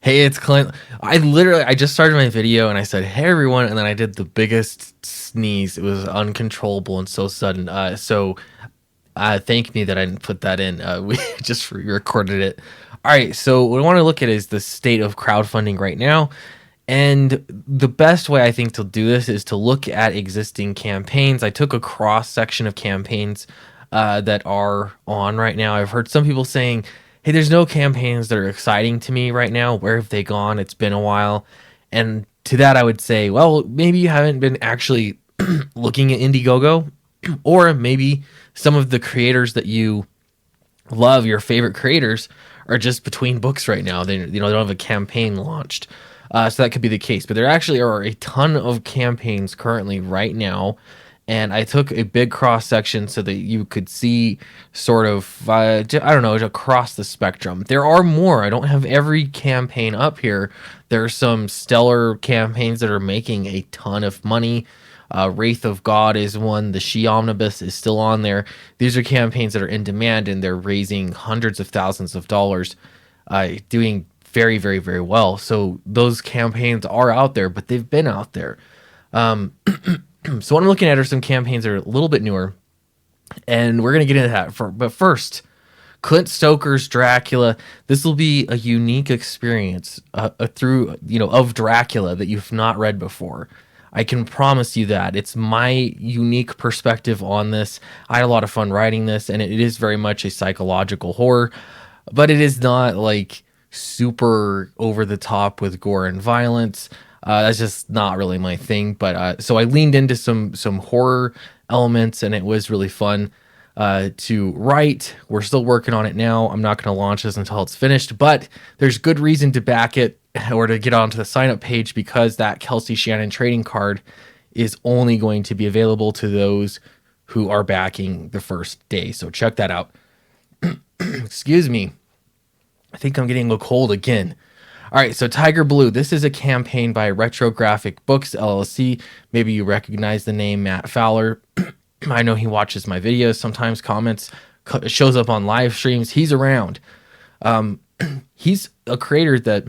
Hey, it's Clint. I just started my video and I said, "Hey everyone," and then I did the biggest sneeze. It was uncontrollable and so sudden. Thank me that I didn't put that in. We just recorded it. All right, so what I want to look at is the state of crowdfunding right now. And the best way I think to do this is to look at existing campaigns. I took a cross section of campaigns that are on right now. I've heard some people saying, "Hey, there's no campaigns that are exciting to me right now. Where have they gone? It's been a while." And to that, I would say, well, maybe you haven't been actually looking at Indiegogo, or maybe some of the creators that you love, your favorite creators, are just between books right now. They don't have a campaign launched. So that could be the case, but there actually are a ton of campaigns currently right now, and I took a big cross section so that you could see sort of I don't know, across the spectrum. There are more. I don't have every campaign up here. There are some stellar campaigns that are making a ton of money. Wraith of God is one. The She Omnibus is still on there. These are campaigns that are in demand, and they're raising hundreds of thousands of dollars, doing very, very, very well. So those campaigns are out there, but they've been out there. So what I'm looking at are some campaigns that are a little bit newer, and we're going to get into that. But first, Clint Stoker's Dracula. This will be a unique experience through, of Dracula that you've not read before. I can promise you that. It's my unique perspective on this. I had a lot of fun writing this, and it is very much a psychological horror, but it is not like super over the top with gore and violence. That's just not really my thing. But so I leaned into some horror elements, and it was really fun to write. We're still working on it now. I'm not going to launch this until it's finished, but there's good reason to back it or to get onto the sign up page, because that Kelsey Shannon trading card is only going to be available to those who are backing the first day. So check that out. Excuse me. I think I'm getting a little cold again. All right, so Tiger Blue. This is a campaign by Retrographic Books, LLC. Maybe you recognize the name Matt Fowler. I know he watches my videos, sometimes comments, shows up on live streams. He's around. He's a creator that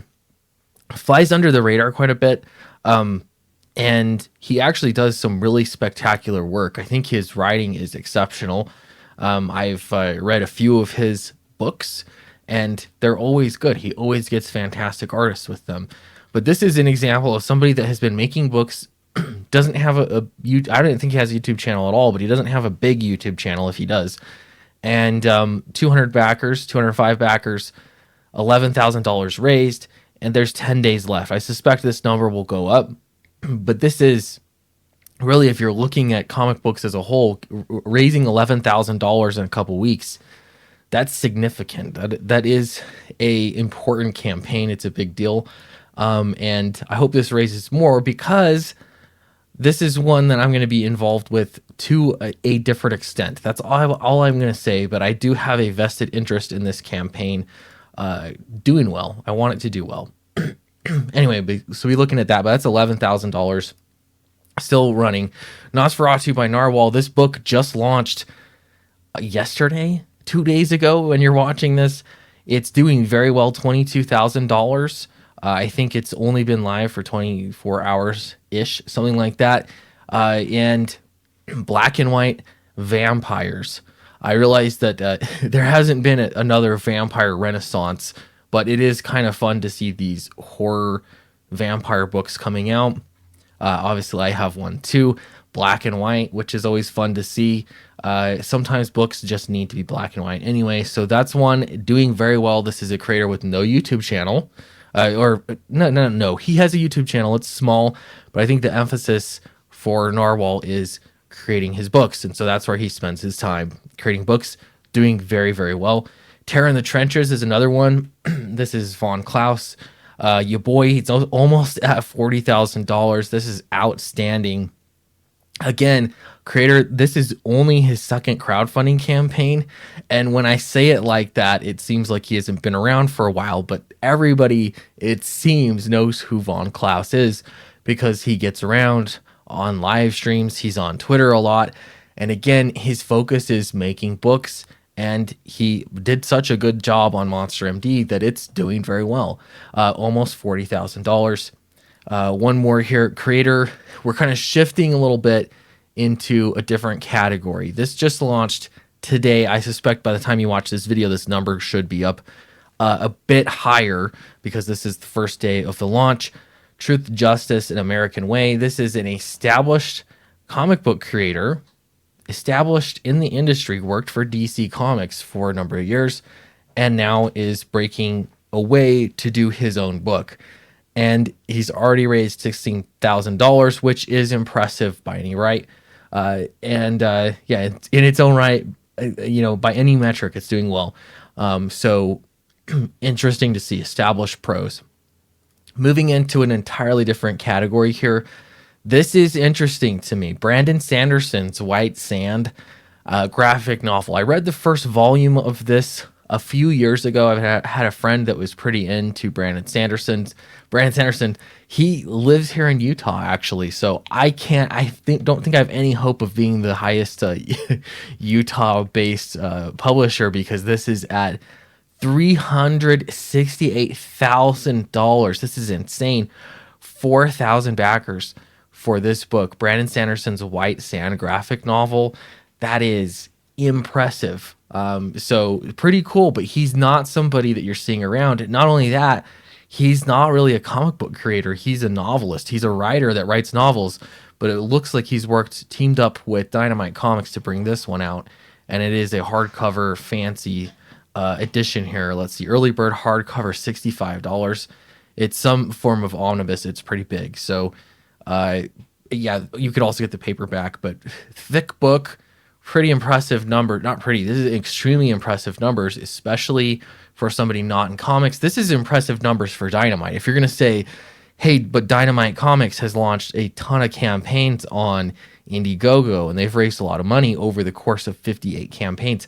flies under the radar quite a bit, and he actually does some really spectacular work. I think his writing is exceptional. I've read a few of his books, and they're always good. He always gets fantastic artists with them. But this is an example of somebody that has been making books, doesn't have I don't think he has a YouTube channel at all, but he doesn't have a big YouTube channel if he does. And 200 backers, 205 backers, $11,000 raised, and there's 10 days left. I suspect this number will go up, but this is really, if you're looking at comic books as a whole, raising $11,000 in a couple weeks, that's significant. That is a important campaign. It's a big deal. And I hope this raises more, because this is one that I'm going to be involved with to a different extent. That's all I'm going to say, but I do have a vested interest in this campaign doing well. I want it to do well. Anyway, so we're looking at that, but that's $11,000 still running. Nosferatu by Narwhal. This book just launched yesterday, 2 days ago when you're watching this. It's doing very well, $22,000. I think it's only been live for 24 hours-ish, something like that. And Black and White Vampires. I realized that there hasn't been another vampire renaissance, but it is kind of fun to see these horror vampire books coming out. Obviously, I have one too, Black and White, which is always fun to see. Sometimes books just need to be black and white anyway. So that's one doing very well. This is a creator with no YouTube channel. No. He has a YouTube channel. It's small, but I think the emphasis for Narwhal is creating his books, and so that's where he spends his time, creating books, doing very, very well. Terror in the Trenches is another one. This is Von Klaus. Your boy, he's almost at $40,000. This is outstanding. Again, creator, this is only his second crowdfunding campaign, and when I say it like that, it seems like he hasn't been around for a while, but everybody, it seems, knows who Von Klaus is, because he gets around on live streams. He's on Twitter a lot, and again, his focus is making books and he did such a good job on Monster MD that it's doing very well. Almost $40,000. One more here, creator. We're kind of shifting a little bit into a different category. This just launched today. I suspect by the time you watch this video, this number should be up a bit higher because this is the first day of the launch. Truth, Justice, and American Way. This is an established comic book creator, established in the industry, worked for DC Comics for a number of years, and now is breaking away to do his own book. And he's already raised $16,000, which is impressive by any right. Yeah, in its own right, by any metric, it's doing well. So interesting to see established pros. Moving into an entirely different category here. This is interesting to me. Brandon Sanderson's White Sand graphic novel. I read the first volume of this a few years ago. I've had a friend that was pretty into Brandon Sanderson. He lives here in Utah, actually. So don't think I have any hope of being the highest Utah-based publisher, because this is at $368,000. This is insane. 4,000 backers for this book, Brandon Sanderson's White Sand graphic novel. That is impressive. So pretty cool, but he's not somebody that you're seeing around. Not only that, he's not really a comic book creator. He's a novelist. He's a writer that writes novels, but it looks like he's teamed up with Dynamite Comics to bring this one out. And it is a hardcover fancy edition here. Let's see, early bird hardcover, $65. It's some form of omnibus. It's pretty big. So, yeah, you could also get the paperback, but thick book, pretty impressive number. Not pretty. This is extremely impressive numbers, especially for somebody not in comics. This is impressive numbers for Dynamite. If you're going to say, hey, but Dynamite Comics has launched a ton of campaigns on Indiegogo, and they've raised a lot of money over the course of 58 campaigns.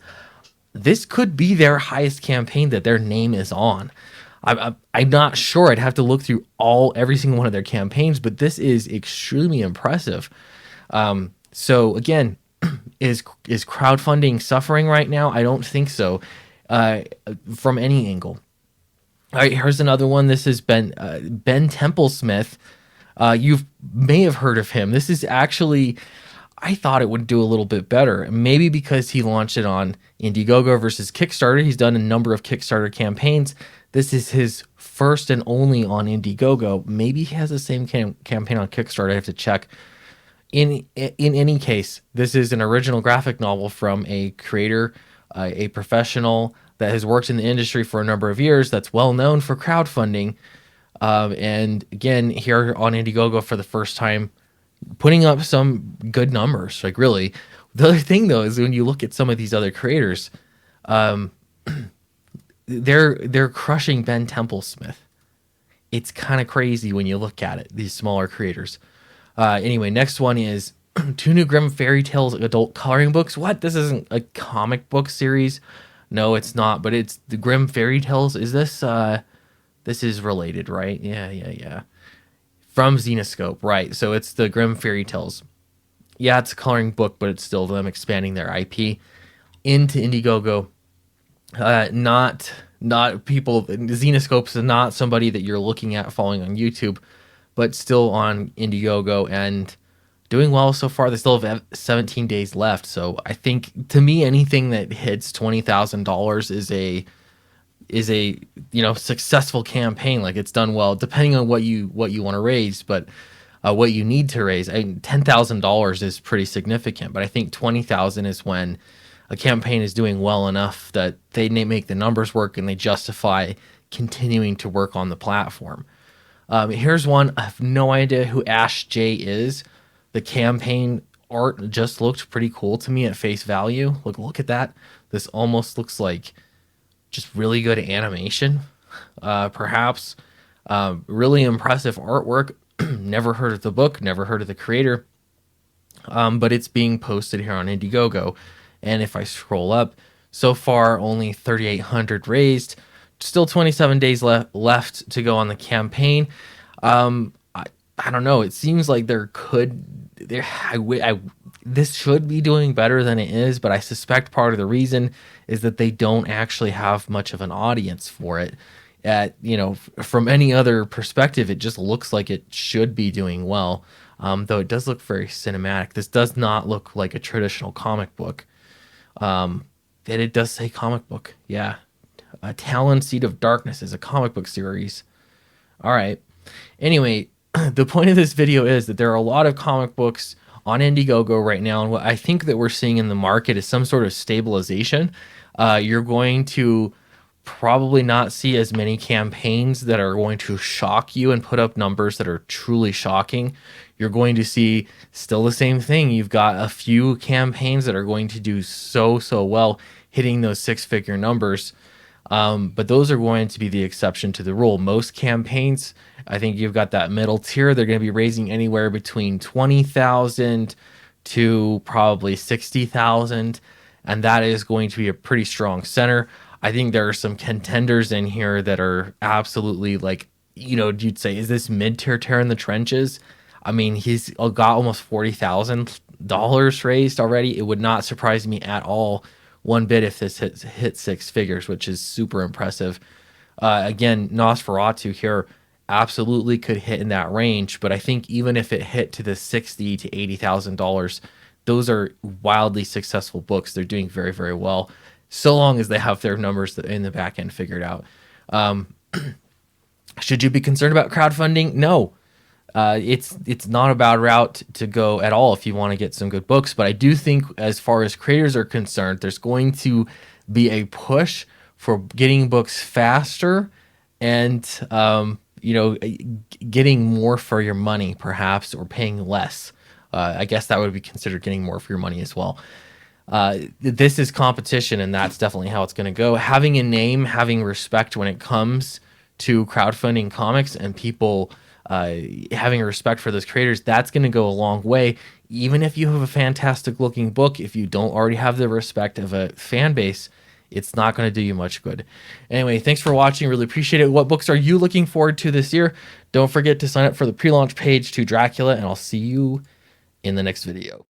This could be their highest campaign that their name is on. I'm not sure. I'd have to look through every single one of their campaigns, but this is extremely impressive. So again, is crowdfunding suffering right now? I don't think so, from any angle. All right, here's another one. This is Ben Templesmith. You may have heard of him. This is actually, I thought it would do a little bit better. Maybe because he launched it on Indiegogo versus Kickstarter. He's done a number of Kickstarter campaigns. This is his first and only on Indiegogo. Maybe he has the same campaign on Kickstarter. I have to check. In any case, this is an original graphic novel from a creator, a professional that has worked in the industry for a number of years, that's well known for crowdfunding. And again, here on Indiegogo for the first time, putting up some good numbers. Like, really. The other thing, though, is when you look at some of these other creators, they're crushing Ben Templesmith. It's kind of crazy when you look at it, these smaller creators. Anyway, next one is 2 new Grimm Fairy Tales adult coloring books. What? This isn't a comic book series. No, it's not, but it's the Grimm Fairy Tales. Is this, this is related, right? Yeah. From Zenescope, right. So it's the Grimm Fairy Tales. Yeah, it's a coloring book, but it's still them expanding their IP into Indiegogo. Not people, Zenescope's not somebody that you're looking at following on YouTube, but still on Indiegogo and doing well so far. They still have 17 days left. So I think, to me, anything that hits $20,000 is a successful campaign. Like, it's done well, depending on what you want to raise, but what you need to raise. $10,000 is pretty significant, but I think $20,000 is when a campaign is doing well enough that they make the numbers work and they justify continuing to work on the platform. Here's one. I have no idea who Ash J is. The campaign art just looked pretty cool to me at face value. Look at that. This almost looks like just really good animation, perhaps. Really impressive artwork. Never heard of the book, never heard of the creator, but it's being posted here on Indiegogo. And if I scroll up, so far only 3,800 raised. Still 27 days left to go on the campaign. I don't know. It seems like this should be doing better than it is, but I suspect part of the reason is that they don't actually have much of an audience for it. From any other perspective, it just looks like it should be doing well. Though it does look very cinematic. This does not look like a traditional comic book. And it does say comic book. Yeah. Talon Seed of Darkness is a comic book series. All right. Anyway, the point of this video is that there are a lot of comic books on Indiegogo right now, and what I think that we're seeing in the market is some sort of stabilization. You're going to probably not see as many campaigns that are going to shock you and put up numbers that are truly shocking. You're going to see still the same thing. You've got a few campaigns that are going to do so well, hitting those six-figure numbers. But those are going to be the exception to the rule. Most campaigns, I think you've got that middle tier. They're going to be raising anywhere between 20,000 to probably 60,000, and that is going to be a pretty strong center. I think there are some contenders in here that are absolutely like, you'd say, is this mid-tier tear in the trenches? I mean, he's got almost $40,000 raised already. It would not surprise me at all one bit if this hit six figures, which is super impressive. Again, Nosferatu here absolutely could hit in that range, but I think even if it hit to the $60,000 to $80,000, those are wildly successful books. They're doing very, very well, so long as they have their numbers in the back end figured out. Should you be concerned about crowdfunding? No. It's not a bad route to go at all if you want to get some good books. But I do think as far as creators are concerned, there's going to be a push for getting books faster and, getting more for your money, perhaps, or paying less. I guess that would be considered getting more for your money as well. This is competition, and that's definitely how it's going to go. Having a name, having respect when it comes to crowdfunding comics, and people having a respect for those creators, that's going to go a long way. Even if you have a fantastic looking book, if you don't already have the respect of a fan base, it's not going to do you much good. Anyway, thanks for watching. Really appreciate it. What books are you looking forward to this year? Don't forget to sign up for the pre-launch page to Dracula, and I'll see you in the next video.